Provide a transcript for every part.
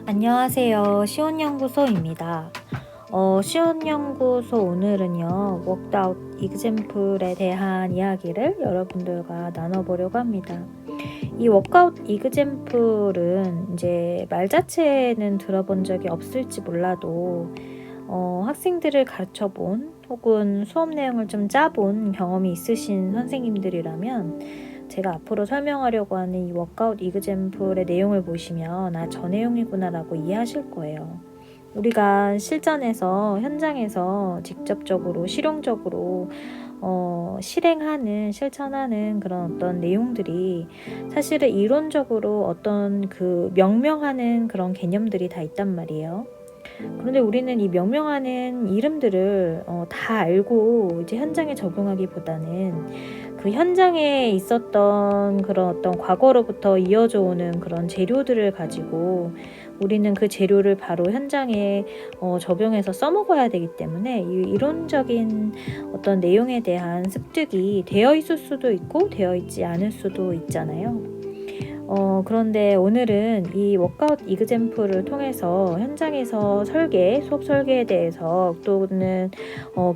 안녕하세요. 시온연구소입니다. 시온연구소 오늘은요, 워크아웃 이그젬플에 대한 이야기를 여러분들과 나눠보려고 합니다. 이 워크아웃 이그젬플은 이제 말 자체는 들어본 적이 없을지 몰라도 학생들을 가르쳐본 혹은 수업 내용을 좀 짜본 경험이 있으신 선생님들이라면 제가 앞으로 설명하려고 하는 이 워크아웃 이그젬플의 내용을 보시면 저 내용이구나 라고 이해하실 거예요. 우리가 실전에서 현장에서 직접적으로 실용적으로 실천하는 그런 어떤 내용들이 사실은 이론적으로 어떤 그 명명하는 그런 개념들이 다 있단 말이에요. 그런데 우리는 이 명명하는 이름들을 다 알고 이제 현장에 적용하기보다는 그 현장에 있었던 그런 어떤 과거로부터 이어져 오는 그런 재료들을 가지고 우리는 그 재료를 바로 현장에 적용해서 써먹어야 되기 때문에 이 이론적인 어떤 내용에 대한 습득이 되어 있을 수도 있고 되어 있지 않을 수도 있잖아요. 그런데 오늘은 이 워크아웃 이그젬플을 통해서 현장에서 수업 설계에 대해서 또는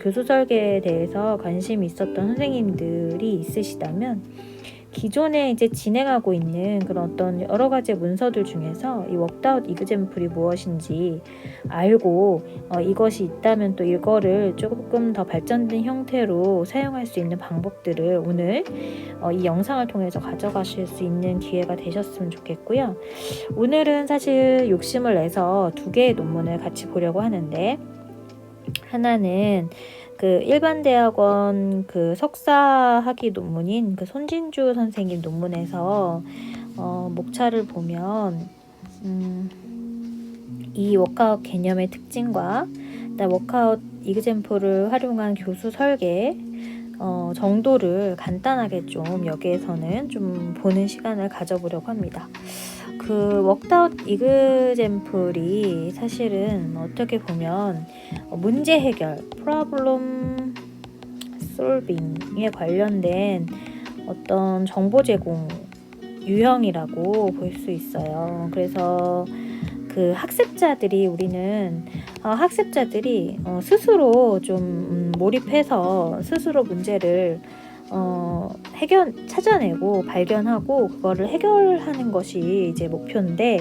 교수 설계에 대해서 관심이 있었던 선생님들이 있으시다면 기존에 이제 진행하고 있는 그런 어떤 여러 가지 문서들 중에서 이 워크아웃 이그젬플이 무엇인지 알고 이것이 있다면 또 이거를 조금 더 발전된 형태로 사용할 수 있는 방법들을 오늘 이 영상을 통해서 가져가실 수 있는 기회가 되셨으면 좋겠고요. 오늘은 사실 욕심을 내서 두 개의 논문을 같이 보려고 하는데, 하나는 그 일반 대학원 그 석사학위 논문인 그 손진주 선생님 논문에서 목차를 보면 이 워크아웃 개념의 특징과 워크아웃 이그젬플을 활용한 교수 설계 정도를 간단하게 좀 여기에서는 좀 보는 시간을 가져보려고 합니다. 그 워크아웃 이그젬플이 사실은 어떻게 보면 문제 해결, 프로블럼 솔빙에 관련된 어떤 정보 제공 유형이라고 볼 수 있어요. 그래서 그 학습자들이 스스로 좀 몰입해서 스스로 문제를 찾아내고 발견하고 그거를 해결하는 것이 이제 목표인데,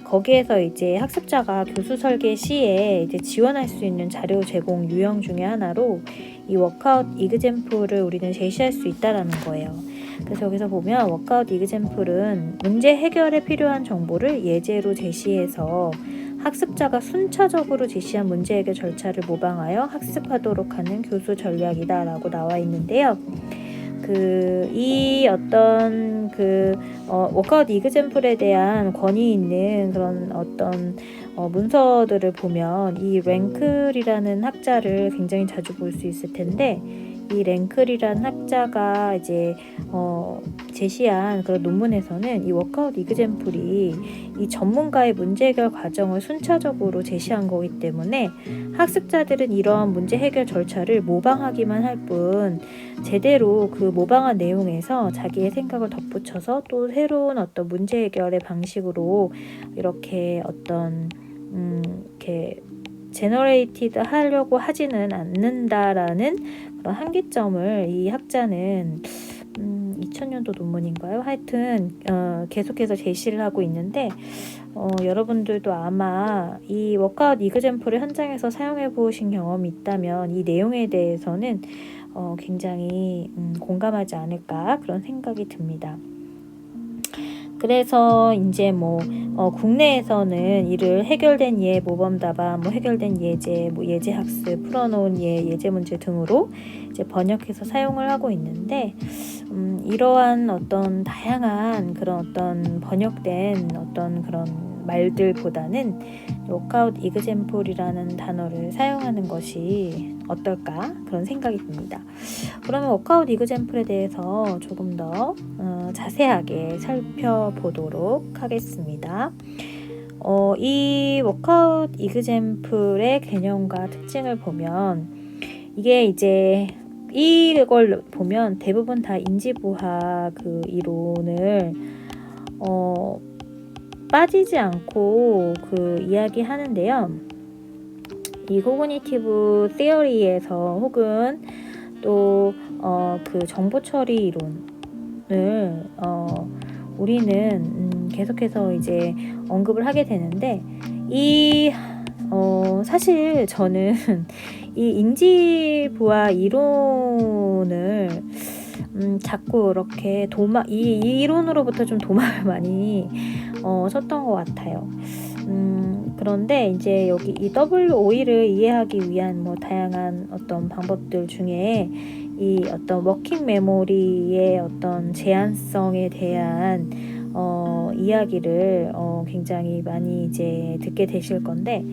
거기에서 이제 학습자가 교수 설계 시에 이제 지원할 수 있는 자료 제공 유형 중에 하나로 이 워크아웃 이그젬플을 우리는 제시할 수 있다라는 거예요. 그래서 여기서 보면 워크아웃 이그젬플은 문제 해결에 필요한 정보를 예제로 제시해서 학습자가 순차적으로 제시한 문제 해결 절차를 모방하여 학습하도록 하는 교수 전략이다 라고 나와 있는데요. 이 어떤 워크아웃 이그젬플에 대한 권위 있는 그런 어떤 문서들을 보면 이 랭클이라는 학자를 굉장히 자주 볼 수 있을 텐데, 이 랭클이라는 학자가 이제 제시한 그런 논문에서는 이 워크아웃 이그젬플이 이 전문가의 문제 해결 과정을 순차적으로 제시한 거기 때문에 학습자들은 이러한 문제 해결 절차를 모방하기만 할 뿐 제대로 그 모방한 내용에서 자기의 생각을 덧붙여서 또 새로운 어떤 문제 해결의 방식으로 이렇게 어떤 이렇게 제너레이티드 하려고 하지는 않는다라는 그런 한계점을 이 학자는 2000년도 논문인가요? 하여튼 계속해서 제시를 하고 있는데, 여러분들도 아마 이 워크아웃 이그젬플을 현장에서 사용해 보신 경험이 있다면 이 내용에 대해서는 굉장히 공감하지 않을까 그런 생각이 듭니다. 그래서 이제 국내에서는 이를 해결된 예, 모범답안, 해결된 예제, 예제 학습, 풀어놓은 예제 문제 등으로 이제 번역해서 사용을 하고 있는데, 이러한 어떤 다양한 그런 어떤 번역된 어떤 그런 말들보다는 워크아웃 이그젬플이라는 단어를 사용하는 것이 어떨까 그런 생각이 듭니다. 그러면 워크아웃 이그젬플에 대해서 조금 더 자세하게 살펴보도록 하겠습니다. 이 워크아웃 이그젬플의 개념과 특징을 보면, 이게 이제 이걸 보면 대부분 다 인지부학 그 이론을 빠지지 않고 이야기하는데요. 이 코그니티브 시어리에서 혹은 또 정보 처리 이론을 우리는 계속해서 이제 언급을 하게 되는데 사실 저는 이 인지부화 이론을 자꾸 이렇게 이 이론으로부터 좀 도마를 많이 쳤던 것 같아요. 그런데 이제 여기 이 WOE를 이해하기 위한 다양한 어떤 방법들 중에 이 어떤 워킹 메모리의 어떤 제한성에 대한 이야기를 굉장히 많이 이제 듣게 되실 건데,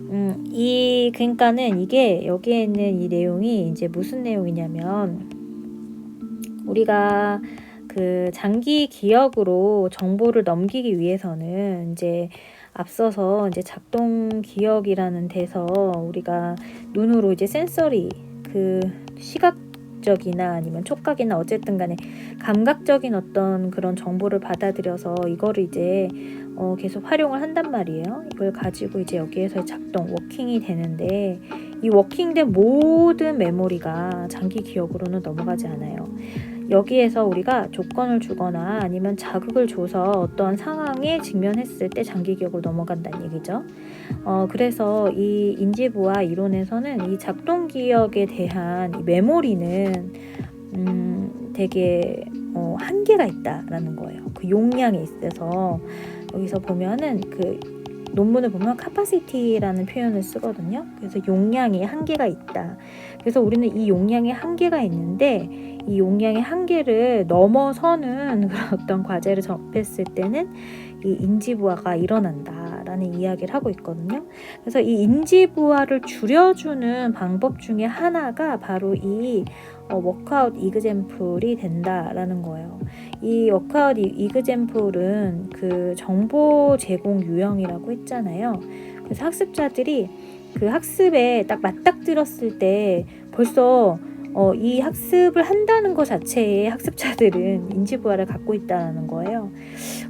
그러니까는 이게 여기에 있는 이 내용이 이제 무슨 내용이냐면, 우리가 장기 기억으로 정보를 넘기기 위해서는 이제 앞서서 이제 작동 기억이라는 데서 우리가 눈으로 이제 센서리 시각적이나 아니면 촉각이나 어쨌든 간에 감각적인 어떤 그런 정보를 받아들여서 이거를 이제 계속 활용을 한단 말이에요. 이걸 가지고 이제 여기에서 워킹이 되는데, 이 워킹된 모든 메모리가 장기 기억으로는 넘어가지 않아요. 여기에서 우리가 조건을 주거나 아니면 자극을 줘서 어떠한 상황에 직면했을 때 장기 기억으로 넘어간다는 얘기죠. 그래서 이 인지부화 이론에서는 이 작동 기억에 대한 이 메모리는 되게 한계가 있다라는 거예요. 그 용량에 있어서 여기서 보면은 논문을 보면 capacity라는 표현을 쓰거든요. 그래서 용량이 한계가 있다. 그래서 우리는 이 용량에 한계가 있는데, 이 용량의 한계를 넘어서는 그런 어떤 과제를 접했을 때는 이 인지부화가 일어난다라는 이야기를 하고 있거든요. 그래서 이 인지부화를 줄여주는 방법 중에 하나가 바로 이 워크아웃 이그젬플이 된다라는 거예요. 이 워크아웃 이그젬플은 정보 제공 유형이라고 했잖아요. 그래서 학습자들이 학습에 딱 맞닥뜨렸을 때 벌써 이 학습을 한다는 것 자체에 학습자들은 인지부화를 갖고 있다는 거예요.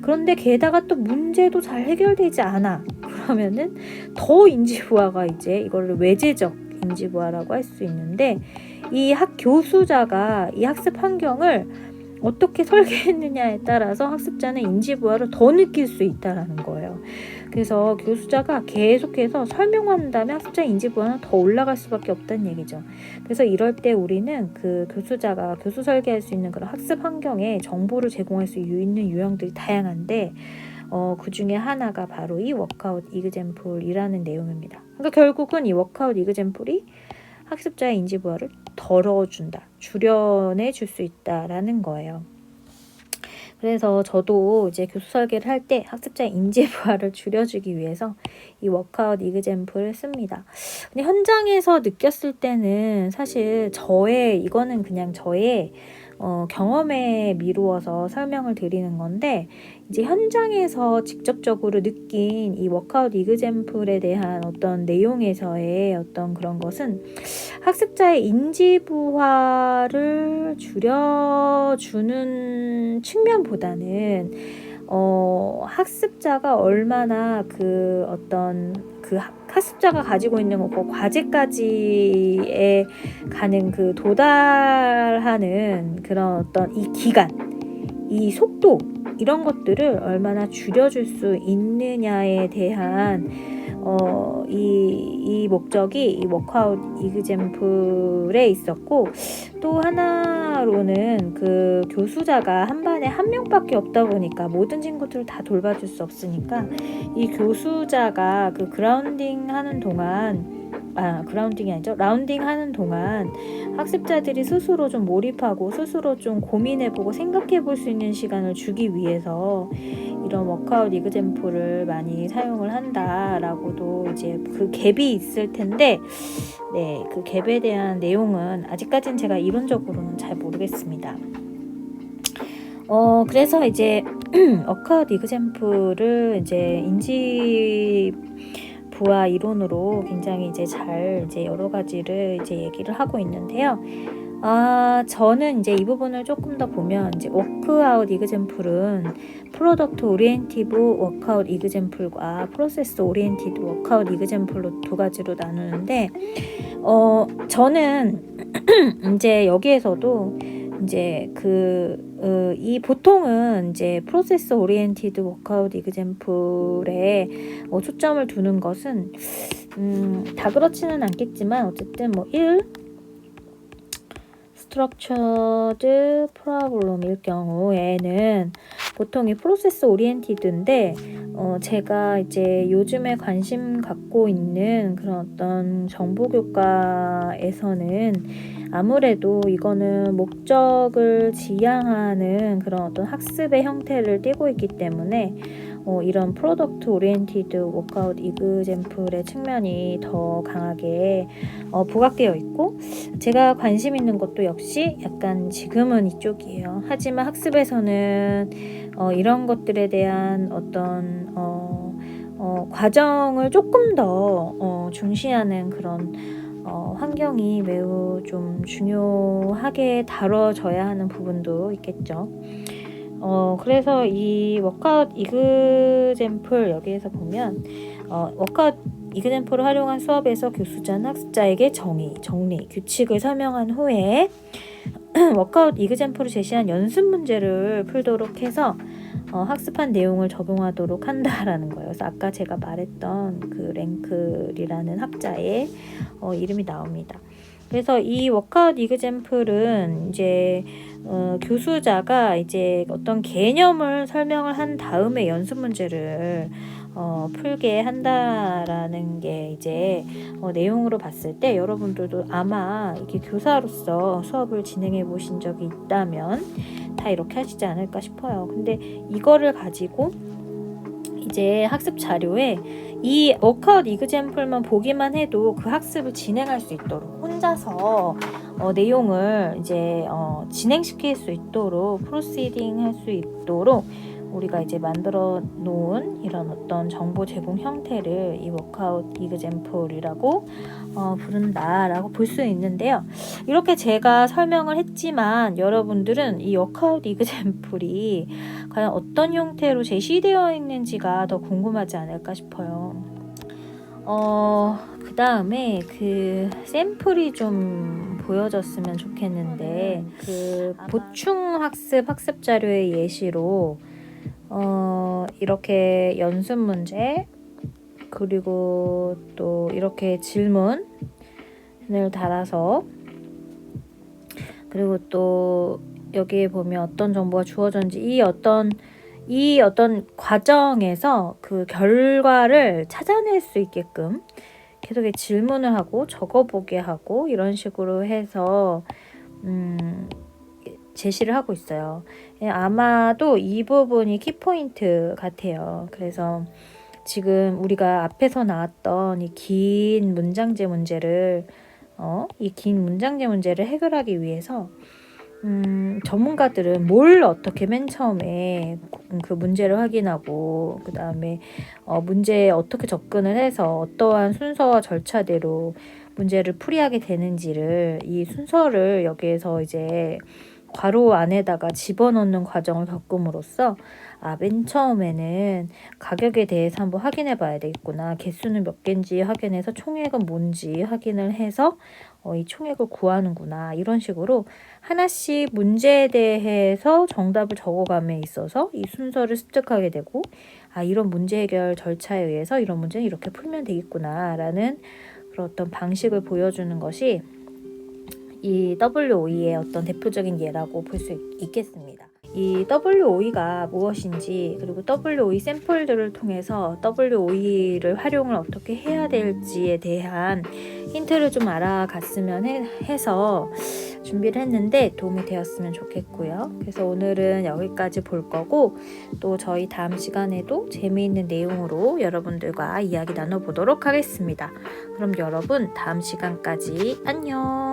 그런데 게다가 또 문제도 잘 해결되지 않아. 그러면은 더 인지부화가 이제 이거를 외제적 인지부화라고 할 수 있는데, 이 교수자가 이 학습 환경을 어떻게 설계했느냐에 따라서 학습자는 인지부화를 더 느낄 수 있다는 거예요. 그래서 교수자가 계속해서 설명한다면 학습자의 인지부화는 더 올라갈 수밖에 없다는 얘기죠. 그래서 이럴 때 우리는 교수자가 교수 설계할 수 있는 그런 학습 환경에 정보를 제공할 수 있는 유형들이 다양한데, 그 중에 하나가 바로 이 워크아웃 이그젬플이라는 내용입니다. 그러니까 결국은 이 워크아웃 이그젬플이 학습자의 인지부화를 덜어준다, 줄여내 줄 수 있다라는 거예요. 그래서 저도 이제 교수 설계를 할 때 학습자의 인지부화를 줄여주기 위해서 이 워크아웃 이그젬플을 씁니다. 근데 현장에서 느꼈을 때는 사실 이거는 그냥 저의 경험에 미루어서 설명을 드리는 건데, 이제 현장에서 직접적으로 느낀 이 워크아웃 이그젬플에 대한 어떤 내용에서의 어떤 그런 것은 학습자의 인지부화를 줄여주는 측면보다는 학습자가 얼마나 학습자가 가지고 있는 과제까지에 가는 도달하는 그런 어떤 이 기간, 이 속도, 이런 것들을 얼마나 줄여줄 수 있느냐에 대한 이 목적이 이 워크아웃 이그젬플에 있었고, 또 하나로는 교수자가 한 반에 한 명밖에 없다 보니까 모든 친구들을 다 돌봐줄 수 없으니까 이 교수자가 그라운딩 하는 동안, 그라운딩이 아니죠, 라운딩 하는 동안 학습자들이 스스로 좀 몰입하고 스스로 좀 고민해보고 생각해볼 수 있는 시간을 주기 위해서 이런 워크아웃 이그젬플을 많이 사용을 한다라고도 이제 갭이 있을 텐데, 네, 갭에 대한 내용은 아직까지는 제가 이론적으로는 잘 모르겠습니다. 그래서 이제 워크아웃 이그젬플을 이제 인지부화 이론으로 굉장히 이제 잘 여러 가지를 이제 얘기를 하고 있는데요. 저는 이제 이 부분을 조금 더 보면 이제 워크아웃 이그젬플은 프로덕트 오리엔티브 워크아웃 이그젬플과 프로세스 오리엔티드 워크아웃 이그젬플로 두 가지로 나누는데 저는 이제 여기에서도 이제 이 보통은 이제 프로세스 오리엔티드 워크아웃 이그젬플에 초점을 두는 것은 다 그렇지는 않겠지만 어쨌든 Structured Problem일 경우에는 보통 이 프로세스 오리엔티드인데 제가 이제 요즘에 관심 갖고 있는 그런 어떤 정보교과에서는 아무래도 이거는 목적을 지향하는 그런 어떤 학습의 형태를 띠고 있기 때문에 이런 프로덕트 오리엔티드 워크아웃 이그젬플의 측면이 더 강하게 부각되어 있고, 제가 관심 있는 것도 역시 약간 지금은 이쪽이에요. 하지만 학습에서는 이런 것들에 대한 어떤 과정을 조금 더 중시하는 그런 환경이 매우 좀 중요하게 다뤄져야 하는 부분도 있겠죠. 그래서 이 워크아웃 이그젬플 여기에서 보면 워크아웃 이그젬플을 활용한 수업에서 교수자는 학습자에게 정의, 규칙을 설명한 후에 워크아웃 이그젬플을 제시한 연습 문제를 풀도록 해서 학습한 내용을 적용하도록 한다라는 거예요. 그래서 아까 제가 말했던 그 랭클이라는 학자의 이름이 나옵니다. 그래서 이 워크아웃 이그젬플은 이제 교수자가 이제 어떤 개념을 설명을 한 다음에 연습 문제를 풀게 한다라는 게 이제 내용으로 봤을 때 여러분들도 아마 이렇게 교사로서 수업을 진행해 보신 적이 있다면 다 이렇게 하시지 않을까 싶어요. 근데 이거를 가지고 이제 학습 자료에 이 워크아웃 이그젬플만 보기만 해도 그 학습을 진행할 수 있도록 혼자서 내용을 이제 진행시킬 수 있도록 프로시딩 할 수 있도록 우리가 이제 만들어 놓은 이런 어떤 정보 제공 형태를 이 워크아웃 이그젬플이라고 부른다라고 볼 수 있는데요. 이렇게 제가 설명을 했지만 여러분들은 이 워크아웃 이그젬플이 과연 어떤 형태로 제시되어 있는지가 더 궁금하지 않을까 싶어요. 그 다음에 그 샘플이 좀 보여졌으면 좋겠는데 그 보충 학습 자료의 예시로 이렇게 연습 문제 그리고 또 이렇게 질문을 달아서 그리고 또 여기에 보면 어떤 정보가 주어졌는지 이 어떤 과정에서 그 결과를 찾아낼 수 있게끔 계속 질문을 하고 적어보게 하고 이런 식으로 해서 제시를 하고 있어요. 아마도 이 부분이 키포인트 같아요. 그래서 지금 우리가 앞에서 나왔던 이 긴 문장제 문제를 해결하기 위해서 전문가들은 뭘 어떻게 맨 처음에 그 문제를 확인하고 그 다음에 문제에 어떻게 접근을 해서 어떠한 순서와 절차대로 문제를 풀이하게 되는지를 이 순서를 여기에서 이제 괄호 안에다가 집어넣는 과정을 겪음으로써 맨 처음에는 가격에 대해서 한번 확인해 봐야 되겠구나. 개수는 몇 개인지 확인해서 총액은 뭔지 확인을 해서 이 총액을 구하는구나. 이런 식으로 하나씩 문제에 대해서 정답을 적어감에 있어서 이 순서를 습득하게 되고 이런 문제 해결 절차에 의해서 이런 문제는 이렇게 풀면 되겠구나 라는 그런 어떤 방식을 보여주는 것이 이 WOE의 어떤 대표적인 예라고 볼 수 있겠습니다. 이 WOE가 무엇인지 그리고 WOE 샘플들을 통해서 WOE를 활용을 어떻게 해야 될지에 대한 힌트를 좀 알아갔으면 해서 준비를 했는데 도움이 되었으면 좋겠고요. 그래서 오늘은 여기까지 볼 거고 또 저희 다음 시간에도 재미있는 내용으로 여러분들과 이야기 나눠보도록 하겠습니다. 그럼 여러분 다음 시간까지 안녕.